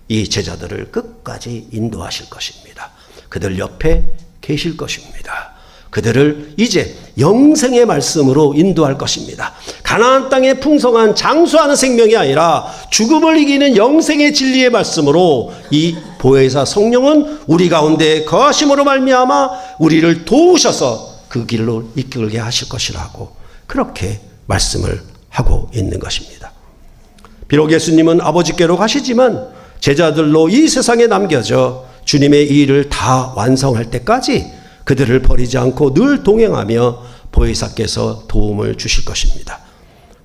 이 제자들을 끝까지 인도하실 것입니다. 그들 옆에 계실 것입니다. 그들을 이제 영생의 말씀으로 인도할 것입니다. 가나안 땅의 풍성한 장수하는 생명이 아니라 죽음을 이기는 영생의 진리의 말씀으로 이 보혜사 성령은 우리 가운데 거하심으로 말미암아 우리를 도우셔서 그 길로 이끌게 하실 것이라고 그렇게 말씀을 하고 있는 것입니다. 비록 예수님은 아버지께로 가시지만 제자들로 이 세상에 남겨져 주님의 일을 다 완성할 때까지 그들을 버리지 않고 늘 동행하며 보혜사께서 도움을 주실 것입니다.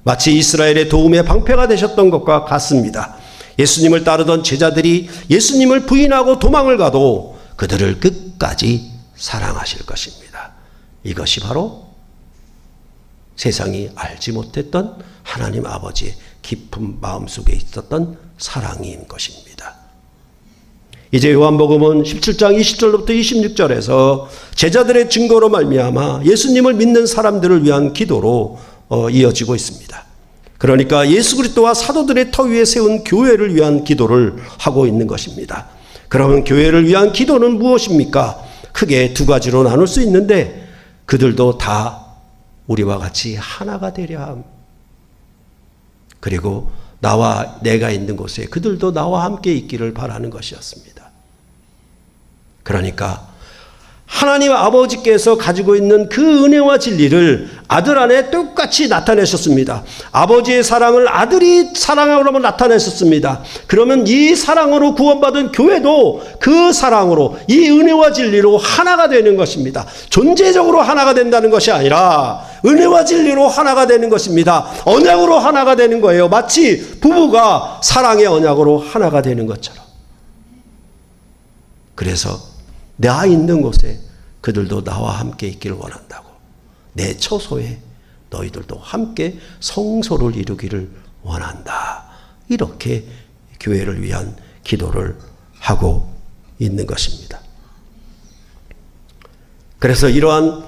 마치 이스라엘의 도움의 방패가 되셨던 것과 같습니다. 예수님을 따르던 제자들이 예수님을 부인하고 도망을 가도 그들을 끝까지 사랑하실 것입니다. 이것이 바로 세상이 알지 못했던 하나님 아버지의 깊은 마음속에 있었던 사랑인 것입니다. 이제 요한복음은 17장 20절부터 26절에서 제자들의 증거로 말미암아 예수님을 믿는 사람들을 위한 기도로 이어지고 있습니다. 그러니까 예수 그리스도와 사도들의 터 위에 세운 교회를 위한 기도를 하고 있는 것입니다. 그러면 교회를 위한 기도는 무엇입니까? 크게 두 가지로 나눌 수 있는데 그들도 다 우리와 같이 하나가 되려 함. 그리고 나와 내가 있는 곳에 그들도 나와 함께 있기를 바라는 것이었습니다. 그러니까 하나님 아버지께서 가지고 있는 그 은혜와 진리를 아들 안에 똑같이 나타내셨습니다. 아버지의 사랑을 아들이 사랑으로 나타내셨습니다. 그러면 이 사랑으로 구원받은 교회도 그 사랑으로 이 은혜와 진리로 하나가 되는 것입니다. 존재적으로 하나가 된다는 것이 아니라 은혜와 진리로 하나가 되는 것입니다. 언약으로 하나가 되는 거예요. 마치 부부가 사랑의 언약으로 하나가 되는 것처럼. 그래서 나 있는 곳에 그들도 나와 함께 있기를 원한다고. 내 처소에 너희들도 함께 성소를 이루기를 원한다. 이렇게 교회를 위한 기도를 하고 있는 것입니다. 그래서 이러한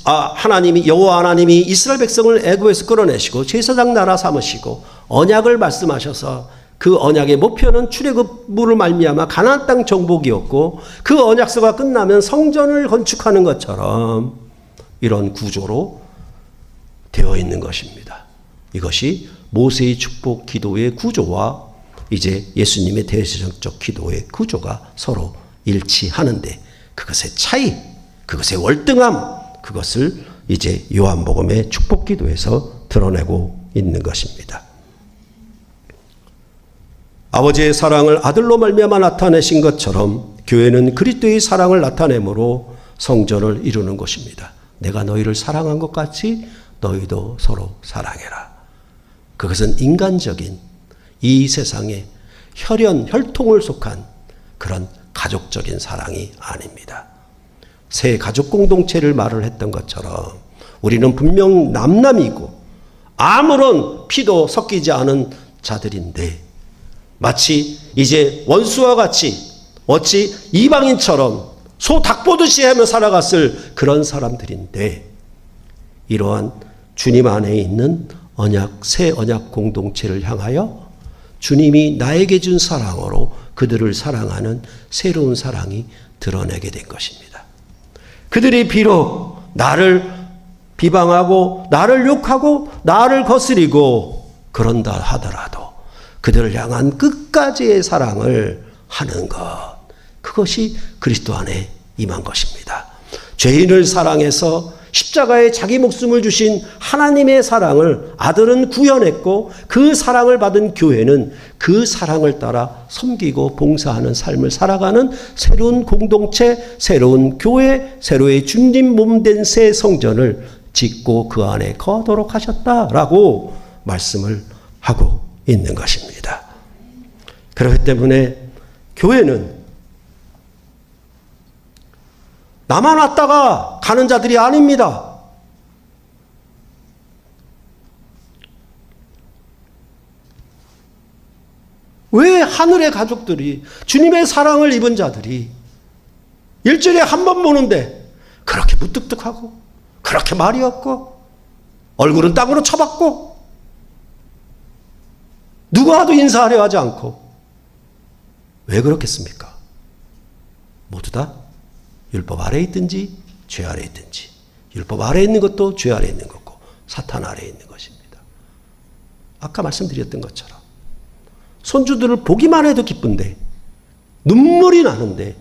하나님이 여호와 하나님이 이스라엘 백성을 애굽에서 끌어내시고 제사장 나라 삼으시고 언약을 말씀하셔서 그 언약의 목표는 출애굽으로 말미암아 가나안 땅 정복이었고 그 언약서가 끝나면 성전을 건축하는 것처럼 이런 구조로 되어 있는 것입니다. 이것이 모세의 축복 기도의 구조와 이제 예수님의 대제사장적 기도의 구조가 서로 일치하는데 그것의 차이, 그것의 월등함, 그것을 이제 요한복음의 축복 기도에서 드러내고 있는 것입니다. 아버지의 사랑을 아들로 말미암아 나타내신 것처럼 교회는 그리스도의 사랑을 나타내므로 성전을 이루는 것입니다. 내가 너희를 사랑한 것 같이 너희도 서로 사랑해라. 그것은 인간적인 이 세상의 혈통을 속한 그런 가족적인 사랑이 아닙니다. 새 가족 공동체를 말을 했던 것처럼 우리는 분명 남남이고 아무런 피도 섞이지 않은 자들인데 마치 이제 원수와 같이 어찌 이방인처럼 소 닭 보듯이 하며 살아갔을 그런 사람들인데 이러한 주님 안에 있는 새 언약 공동체를 향하여 주님이 나에게 준 사랑으로 그들을 사랑하는 새로운 사랑이 드러내게 된 것입니다. 그들이 비록 나를 비방하고 나를 욕하고 나를 거스리고 그런다 하더라도 그들을 향한 끝까지의 사랑을 하는 것, 그것이 그리스도 안에 임한 것입니다. 죄인을 사랑해서 십자가에 자기 목숨을 주신 하나님의 사랑을 아들은 구현했고 그 사랑을 받은 교회는 그 사랑을 따라 섬기고 봉사하는 삶을 살아가는 새로운 공동체, 새로운 교회, 새로의 주님 몸된 새 성전을 짓고 그 안에 거하도록 하셨다라고 말씀을 하고 있는 것입니다. 그렇기 때문에 교회는 나만 왔다가 가는 자들이 아닙니다. 왜 하늘의 가족들이, 주님의 사랑을 입은 자들이 일주일에 한 번 보는데 그렇게 무뚝뚝하고 그렇게 말이 없고 얼굴은 땅으로 쳐박고 누구와도 인사하려 하지 않고 왜 그렇겠습니까? 모두 다 율법 아래에 있든지 죄 아래에 있든지, 율법 아래에 있는 것도 죄 아래에 있는 거고 사탄 아래에 있는 것입니다. 아까 말씀드렸던 것처럼 손주들을 보기만 해도 기쁜데 눈물이 나는데,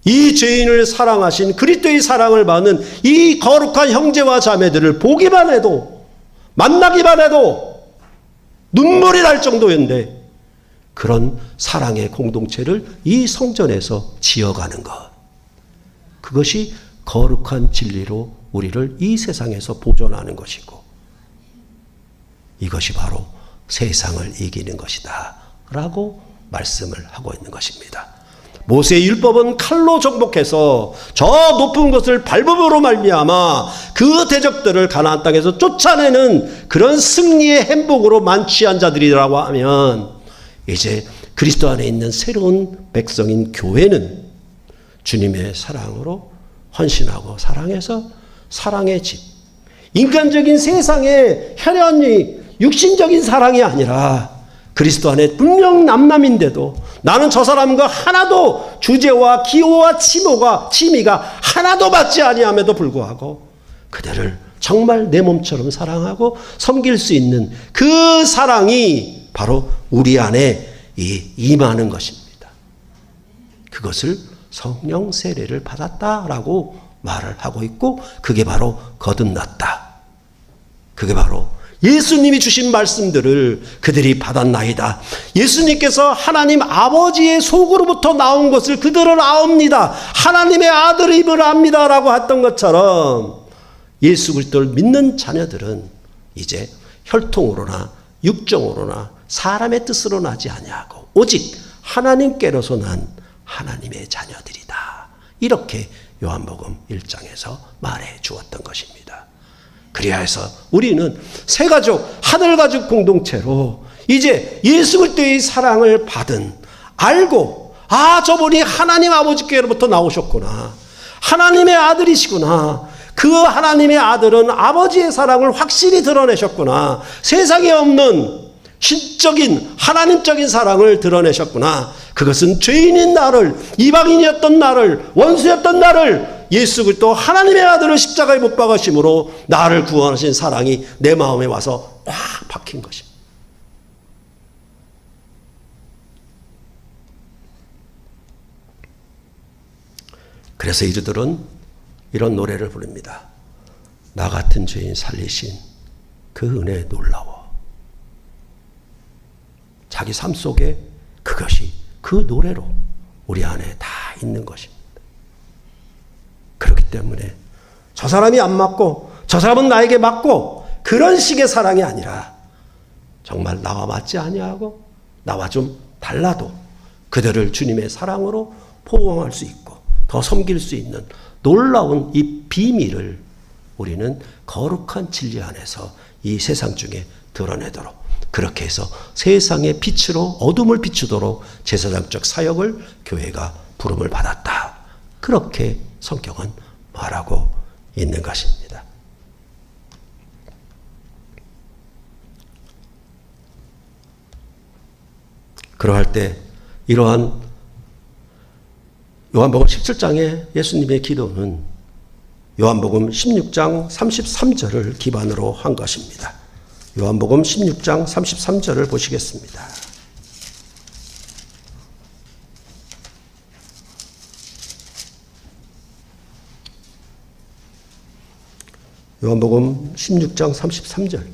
이 죄인을 사랑하신 그리스도의 사랑을 받는 이 거룩한 형제와 자매들을 보기만 해도, 만나기만 해도 눈물이 날 정도인데, 그런 사랑의 공동체를 이 성전에서 지어가는 것, 그것이 거룩한 진리로 우리를 이 세상에서 보존하는 것이고, 이것이 바로 세상을 이기는 것이다 라고 말씀을 하고 있는 것입니다. 모세의 율법은 칼로 정복해서 저 높은 곳을 밟음으로 말미암아 그 대적들을 가나안 땅에서 쫓아내는 그런 승리의 행복으로 만취한 자들이라고 하면, 이제 그리스도 안에 있는 새로운 백성인 교회는 주님의 사랑으로 헌신하고 사랑해서 사랑의 집, 인간적인 세상의 혈연이 육신적인 사랑이 아니라 그리스도 안에 분명 남남인데도 나는 저 사람과 하나도 주제와 기호와 취미가 하나도 맞지 아니함에도 불구하고 그들을 정말 내 몸처럼 사랑하고 섬길 수 있는 그 사랑이 바로 우리 안에 임하는 것입니다. 그것을 성령 세례를 받았다라고 말을 하고 있고, 그게 바로 거듭났다. 그게 바로 예수님이 주신 말씀들을 그들이 받았나이다. 예수님께서 하나님 아버지의 속으로부터 나온 것을 그들은 아옵니다. 하나님의 아들임을 압니다 라고 했던 것처럼, 예수 그리스도를 믿는 자녀들은 이제 혈통으로나 육정으로나 사람의 뜻으로 나지 아니하고 오직 하나님께로서 난 하나님의 자녀들이다. 이렇게 요한복음 1장에서 말해 주었던 것입니다. 그리하여서 우리는 새가족, 하늘가족 공동체로 이제 예수 그리스도의 사랑을 받은, 알고, 저분이 하나님 아버지께로부터 나오셨구나, 하나님의 아들이시구나, 그 하나님의 아들은 아버지의 사랑을 확실히 드러내셨구나, 세상에 없는 신적인 하나님적인 사랑을 드러내셨구나, 그것은 죄인인 나를, 이방인이었던 나를, 원수였던 나를 예수 그리스도 하나님의 아들을 십자가에 못 박으심으로 나를 구원하신 사랑이 내 마음에 와서 꽉 박힌 것입니다. 그래서 이들은 이런 노래를 부릅니다. 나 같은 죄인 살리신 그 은혜에 놀라워. 자기 삶 속에 그것이 그 노래로 우리 안에 다 있는 것입니다. 그렇기 때문에 저 사람이 안 맞고 저 사람은 나에게 맞고 그런 식의 사랑이 아니라, 정말 나와 맞지 아니하고 나와 좀 달라도 그들을 주님의 사랑으로 포옹할 수 있고 더 섬길 수 있는 놀라운 이 비밀을 우리는 거룩한 진리 안에서 이 세상 중에 드러내도록, 그렇게 해서 세상의 빛으로 어둠을 비추도록 제사장적 사역을 교회가 부름을 받았다. 그렇게 성경은 말하고 있는 것입니다. 그러할 때 이러한 요한복음 17장의 예수님의 기도는 요한복음 16장 33절을 기반으로 한 것입니다. 요한복음 16장 33절을 보시겠습니다. 요한복음 16장 33절.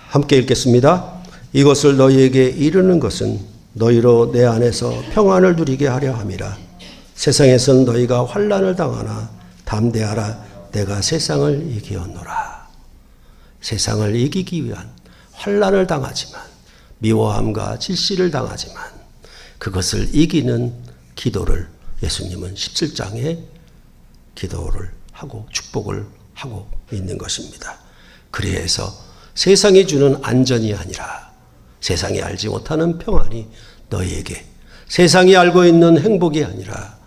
함께 읽겠습니다. 이것을 너희에게 이르는 것은 너희로 내 안에서 평안을 누리게 하려 함이라. 세상에선 너희가 환난을 당하나 담대하라. 내가 세상을 이기었노라. 세상을 이기기 위한 환난을 당하지만, 미워함과 질시를 당하지만 그것을 이기는 기도를 예수님은 17장에 기도를 하고 축복을 하고 있는 것입니다. 그래서 세상이 주는 안전이 아니라 세상이 알지 못하는 평안이 너희에게, 세상이 알고 있는 행복이 아니라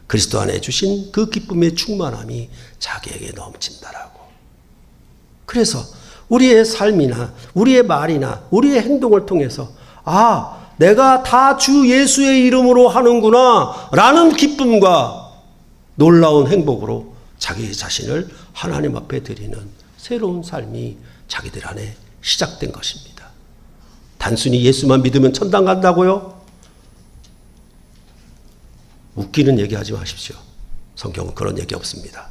그리스도 안에 주신 그 기쁨의 충만함이 자기에게 넘친다라고. 그래서 우리의 삶이나 우리의 말이나 우리의 행동을 통해서 내가 다 주 예수의 이름으로 하는구나 라는 기쁨과 놀라운 행복으로 자기 자신을 하나님 앞에 드리는 새로운 삶이 자기들 안에 시작된 것입니다. 단순히 예수만 믿으면 천당 간다고요? 웃기는 얘기하지 마십시오. 성경은 그런 얘기 없습니다.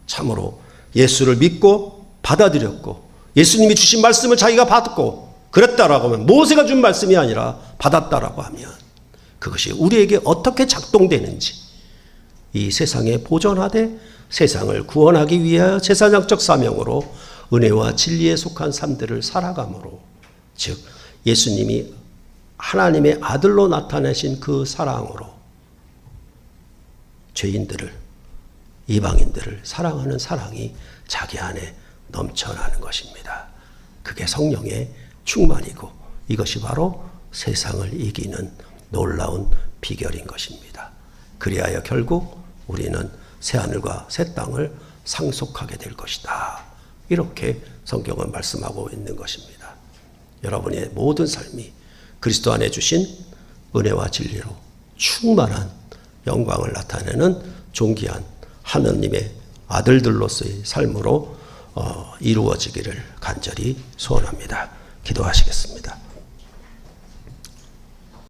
참으로 예수를 믿고 받아들였고 예수님이 주신 말씀을 자기가 받고 그랬다라고 하면, 모세가 준 말씀이 아니라 받았다라고 하면 그것이 우리에게 어떻게 작동되는지, 이 세상에 보존하되 세상을 구원하기 위하여 제사장적 사명으로 은혜와 진리에 속한 삶들을 살아감으로, 즉 예수님이 하나님의 아들로 나타내신 그 사랑으로 죄인들을, 이방인들을 사랑하는 사랑이 자기 안에 넘쳐나는 것입니다. 그게 성령의 충만이고 이것이 바로 세상을 이기는 놀라운 비결인 것입니다. 그리하여 결국 우리는 새하늘과 새 땅을 상속하게 될 것이다. 이렇게 성경은 말씀하고 있는 것입니다. 여러분의 모든 삶이 그리스도 안에 주신 은혜와 진리로 충만한 영광을 나타내는 존귀한 하느님의 아들들로서의 삶으로 이루어지기를 간절히 소원합니다. 기도하시겠습니다.